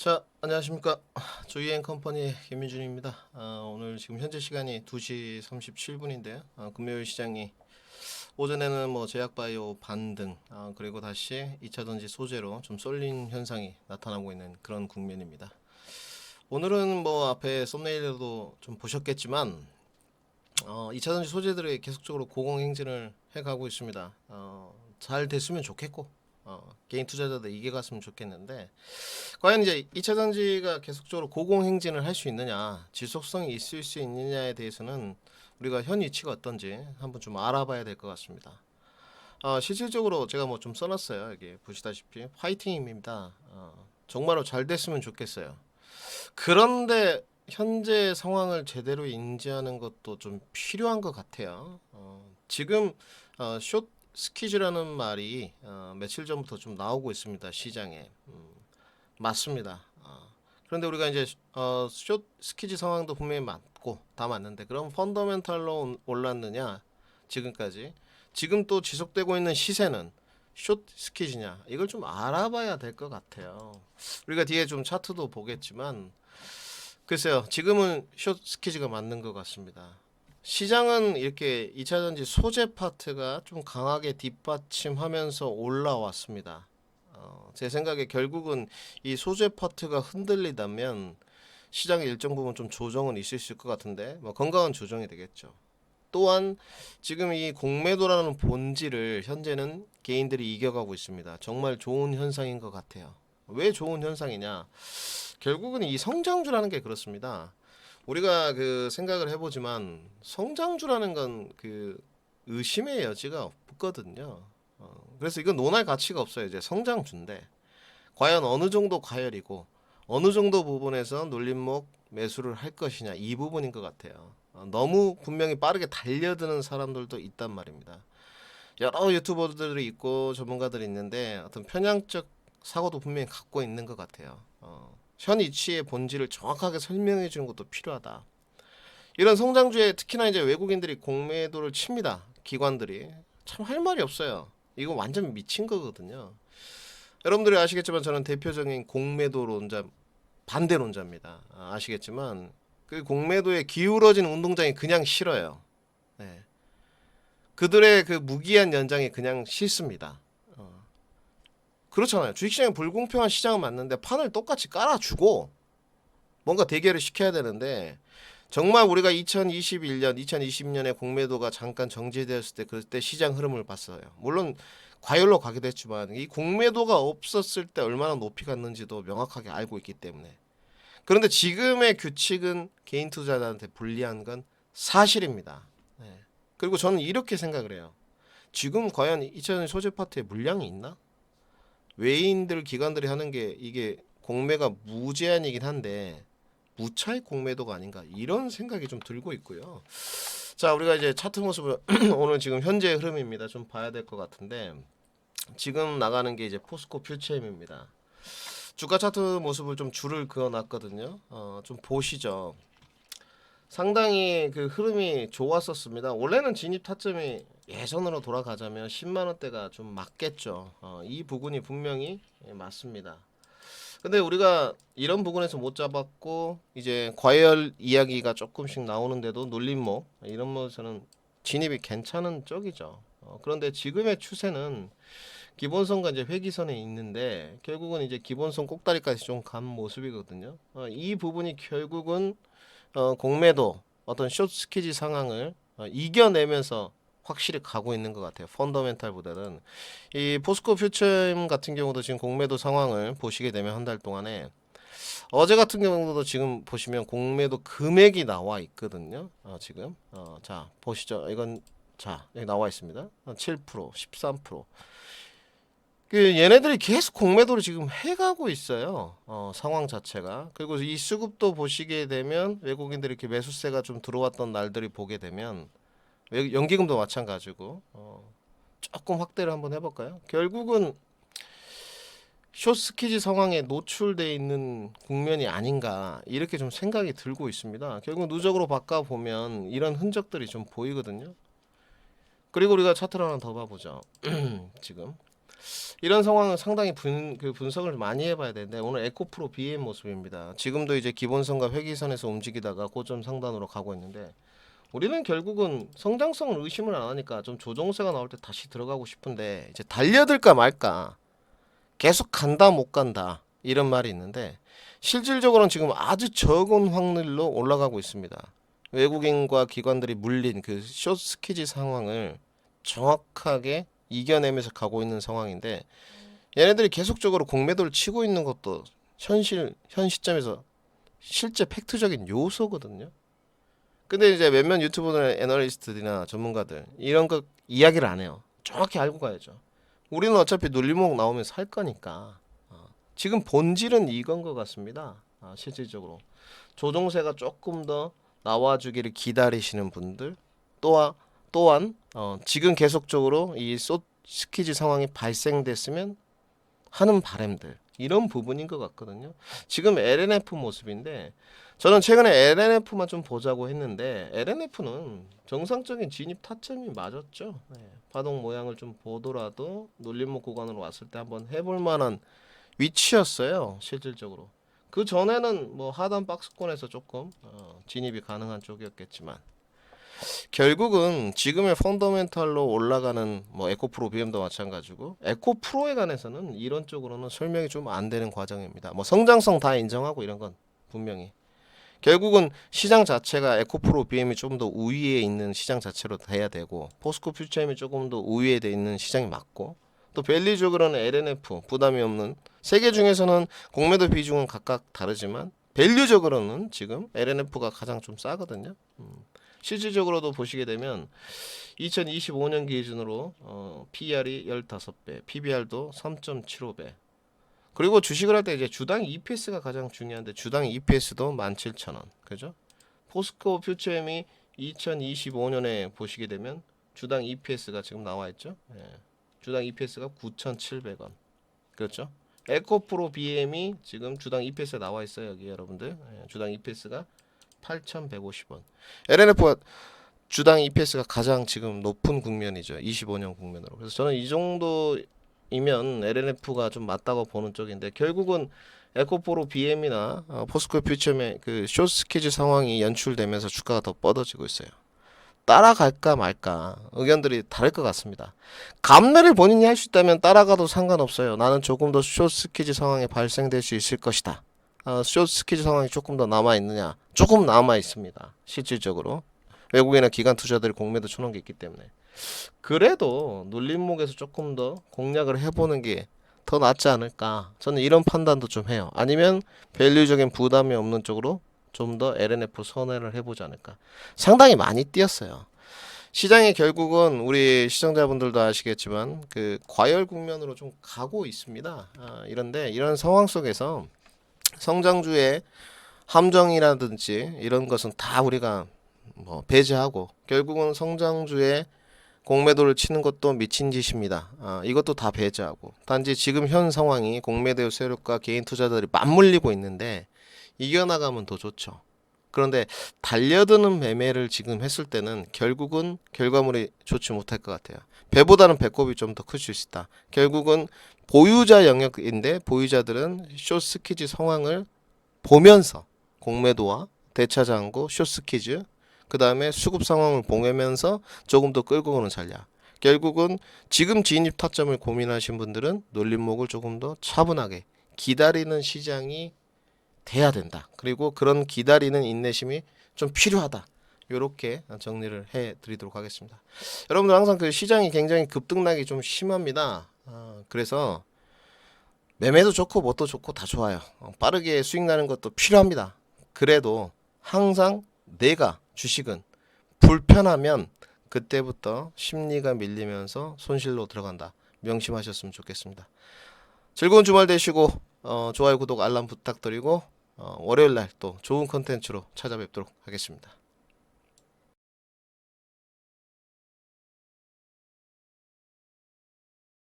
자, 안녕하십니까. 조이앤컴퍼니 김민준입니다. 오늘 지금 현재 시간이 2시 37분인데요. 금요일 시장이 오전에는 뭐 제약바이오 반등, 그리고 다시 2차전지 소재로 좀 쏠린 현상이 나타나고 있는 그런 국면입니다. 오늘은 뭐 앞에 썸네일에도 좀 보셨겠지만 2차전지 소재들이 계속적으로 고공행진을 해가고 있습니다. 잘 됐으면 좋겠고 개인 투자자들 이게 갔으면 좋겠는데, 과연 이제 2차 전지가 계속적으로 고공행진을 할 수 있느냐, 지속성이 있을 수 있느냐에 대해서는 우리가 현 위치가 어떤지 한번 좀 알아봐야 될 것 같습니다. 실질적으로 제가 뭐 좀 써놨어요. 여기 보시다시피 화이팅입니다. 정말로 잘 됐으면 좋겠어요. 그런데 현재 상황을 제대로 인지하는 것도 좀 필요한 것 같아요. 지금 숏 스퀴즈라는 말이 며칠 전부터 좀 나오고 있습니다. 시장에. 맞습니다. 그런데 우리가 이제 숏 스퀴즈 상황도 분명히 맞고 다 맞는데, 그럼 펀더멘탈로 올랐느냐 지금까지, 지금 또 지속되고 있는 시세는 숏 스퀴즈냐, 이걸 좀 알아봐야 될 것 같아요. 우리가 뒤에 좀 차트도 보겠지만 글쎄요, 지금은 숏 스퀴즈가 맞는 것 같습니다. 시장은 이렇게 2차전지 소재 파트가 좀 강하게 뒷받침하면서 올라왔습니다. 제 생각에 결국은 이 소재 파트가 흔들리다면 시장의 일정 부분 좀 조정은 있을 것 같은데, 뭐 건강한 조정이 되겠죠. 또한 지금 이 공매도라는 본질을 현재는 개인들이 이겨가고 있습니다. 정말 좋은 현상인 것 같아요. 왜 좋은 현상이냐? 결국은 이 성장주라는 게 그렇습니다. 우리가 그 생각을 해보지만 성장주라는 건 그 의심의 여지가 없거든요. 그래서 이건 논할 가치가 없어요. 이제 성장주인데 과연 어느 정도 과열이고 어느 정도 부분에서 눌림목 매수를 할 것이냐, 이 부분인 것 같아요. 너무 분명히 빠르게 달려드는 사람들도 있단 말입니다. 여러 유튜버들이 있고 전문가들이 있는데 어떤 편향적 사고도 분명히 갖고 있는 것 같아요. 현 이치의 본질을 정확하게 설명해 주는 것도 필요하다. 이런 성장주에 특히나 이제 외국인들이 공매도를 칩니다. 기관들이 참 할 말이 없어요. 이거 완전 미친 거거든요. 여러분들이 아시겠지만 저는 대표적인 공매도론자, 반대론자입니다. 아시겠지만 그 공매도에 기울어진 운동장이 그냥 싫어요. 네. 그들의 그 무기한 연장이 그냥 싫습니다. 그렇잖아요. 주식시장이 불공평한 시장은 맞는데 판을 똑같이 깔아주고 뭔가 대결을 시켜야 되는데, 정말 우리가 2021년, 2020년에 공매도가 잠깐 정지되었을 때 그때 시장 흐름을 봤어요. 물론 과열로 가기도 했지만 이 공매도가 없었을 때 얼마나 높이 갔는지도 명확하게 알고 있기 때문에. 그런데 지금의 규칙은 개인 투자자한테 불리한 건 사실입니다. 네. 그리고 저는 이렇게 생각을 해요. 지금 과연 2차전 소재 파트에 물량이 있나? 외인들 기관들이 하는 게 이게 공매가 무제한이긴 한데 무차익 공매도가 아닌가, 이런 생각이 좀 들고 있고요. 자, 우리가 이제 차트 모습을 오늘 지금 현재 흐름입니다. 좀 봐야 될 것 같은데, 지금 나가는 게 이제 포스코 퓨처엠입니다. 주가 차트 모습을 좀 줄을 그어 놨거든요. 좀 보시죠. 상당히 그 흐름이 좋았었습니다. 원래는 진입 타점이 예전으로 돌아가자면 10만 원대가 좀 맞겠죠. 이 부분이 분명히 맞습니다. 근데 우리가 이런 부분에서 못 잡았고 이제 과열 이야기가 조금씩 나오는데도 눌림목, 이런 것에서는 진입이 괜찮은 쪽이죠. 그런데 지금의 추세는 기본선과 이제 회기선에 있는데 결국은 이제 기본선 꼭다리까지 좀 간 모습이거든요. 이 부분이 결국은 공매도 어떤 숏 스퀴지 상황을 이겨내면서 확실히 가고 있는 것 같아요. 펀더멘탈보다는. 이 포스코 퓨처엠 같은 경우도 지금 공매도 상황을 보시게 되면 한 달 동안에, 어제 같은 경우도 지금 보시면 공매도 금액이 나와 있거든요. 지금 자 보시죠. 이건 자 여기 나와 있습니다. 7%, 13%. 그 얘네들이 계속 공매도를 지금 해가고 있어요. 상황 자체가. 그리고 이 수급도 보시게 되면 외국인들이 이렇게 매수세가 좀 들어왔던 날들이 보게 되면 연기금도 마찬가지고 조금 확대를 한번 해볼까요? 결국은 숏스퀴즈 상황에 노출돼 있는 국면이 아닌가, 이렇게 좀 생각이 들고 있습니다. 결국 누적으로 바꿔보면 이런 흔적들이 좀 보이거든요. 그리고 우리가 차트를 하나 더 봐보죠. 지금 이런 상황은 상당히 분석을 많이 해봐야 되는데 오늘 에코프로 BM 모습입니다. 지금도 이제 기본선과 회기선에서 움직이다가 고점 상단으로 가고 있는데 우리는 결국은 성장성을 의심을 안 하니까 좀 조정세가 나올 때 다시 들어가고 싶은데 이제 달려들까 말까 계속 간다 못 간다 이런 말이 있는데 실질적으로는 지금 아주 적은 확률로 올라가고 있습니다. 외국인과 기관들이 물린 그 숏스퀴즈 상황을 정확하게 이겨내면서 가고 있는 상황인데 얘네들이 계속적으로 공매도를 치고 있는 것도 현 시점에서 실제 팩트적인 요소거든요. 근데 이제 몇몇 유튜버들 애널리스트들이나 전문가들 이런 거 이야기를 안 해요. 정확히 알고 가야죠. 우리는 어차피 눌림목 나오면 살 거니까. 지금 본질은 이건 것 같습니다. 실질적으로 조종세가 조금 더 나와주기를 기다리시는 분들 또한 지금 계속적으로 이 스퀴즈 상황이 발생됐으면 하는 바람들 이런 부분인 것 같거든요. 지금 LNF 모습인데 저는 최근에 LNF만 좀 보자고 했는데 LNF는 정상적인 진입 타점이 맞았죠. 파동 모양을 좀 보더라도 눌림목 구간으로 왔을 때 한번 해볼 만한 위치였어요. 실질적으로 그 전에는 뭐 하단 박스권에서 조금 진입이 가능한 쪽이었겠지만 결국은 지금의 펀더멘탈로 올라가는 뭐 에코프로 BM도 마찬가지고 에코프로에 관해서는 이런 쪽으로는 설명이 좀 안 되는 과정입니다. 뭐 성장성 다 인정하고 이런 건 분명히 결국은 시장 자체가 에코프로 BM이 좀 더 우위에 있는 시장 자체로 돼야 되고 포스코 퓨처엠이 조금 더 우위에 돼 있는 시장이 맞고 또 밸류적으로는 LNF 부담이 없는 세 개 중에서는 공매도 비중은 각각 다르지만 밸류적으로는 지금 LNF가 가장 좀 싸거든요. 실질적으로도 보시게 되면 2025년 기준으로 PER이 15배, PBR도 3.75배. 그리고 주식을 할 때 이제 주당 EPS가 가장 중요한데 주당 EPS도 17,000원. 그죠? 포스코 퓨처엠이 2025년에 보시게 되면 주당 EPS가 지금 나와 있죠? 주당 EPS가 9,700원. 그렇죠? 에코프로 BM이 지금 주당 EPS가 나와 있어요. 여기 여러분들. 주당 EPS가 8,150원. LNF가 주당 EPS가 가장 지금 높은 국면이죠. 25년 국면으로. 그래서 저는 이 정도이면 LNF가 좀 맞다고 보는 쪽인데 결국은 에코프로 BM이나 포스코 퓨처의 그 숏스퀴즈 상황이 연출되면서 주가가 더 뻗어지고 있어요. 따라갈까 말까 의견들이 다를 것 같습니다. 감매를 본인이 할 수 있다면 따라가도 상관없어요. 나는 조금 더 숏스퀴즈 상황이 발생될 수 있을 것이다. 숏스퀴즈 상황이 조금 더 남아 있느냐? 조금 남아 있습니다. 실질적으로 외국인이나 기관 투자들이 공매도 쳐놓은 게 있기 때문에 그래도 눌림목에서 조금 더 공략을 해보는 게 더 낫지 않을까? 저는 이런 판단도 좀 해요. 아니면 밸류적인 부담이 없는 쪽으로 좀 더 LNF 선회를 해보지 않을까? 상당히 많이 뛰었어요. 시장이 결국은 우리 시청자분들도 아시겠지만 그 과열 국면으로 좀 가고 있습니다. 이런데 이런 상황 속에서 성장주의 함정이라든지 이런 것은 다 우리가 뭐 배제하고 결국은 성장주의 공매도를 치는 것도 미친 짓입니다. 이것도 다 배제하고 단지 지금 현 상황이 공매도 세력과 개인 투자자들이 맞물리고 있는데 이겨나가면 더 좋죠. 그런데 달려드는 매매를 지금 했을 때는 결국은 결과물이 좋지 못할 것 같아요. 배보다는 배꼽이 좀 더 클 수 있다. 결국은 보유자 영역인데 보유자들은 숏스퀴즈 상황을 보면서 공매도와 대차장고 숏스퀴즈 그 다음에 수급 상황을 보면서 조금 더 끌고 오는 전략. 결국은 지금 진입 타점을 고민하신 분들은 눌림목을 조금 더 차분하게 기다리는 시장이 돼야 된다. 그리고 그런 기다리는 인내심이 좀 필요하다. 이렇게 정리를 해드리도록 하겠습니다. 여러분들 항상 그 시장이 굉장히 급등락이 좀 심합니다. 그래서 매매도 좋고 뭣도 좋고 다 좋아요. 빠르게 수익 나는 것도 필요합니다. 그래도 항상 내가 주식은 불편하면 그때부터 심리가 밀리면서 손실로 들어간다. 명심하셨으면 좋겠습니다. 즐거운 주말 되시고 좋아요, 구독, 알람 부탁드리고 월요일날 또 좋은 컨텐츠로 찾아뵙도록 하겠습니다.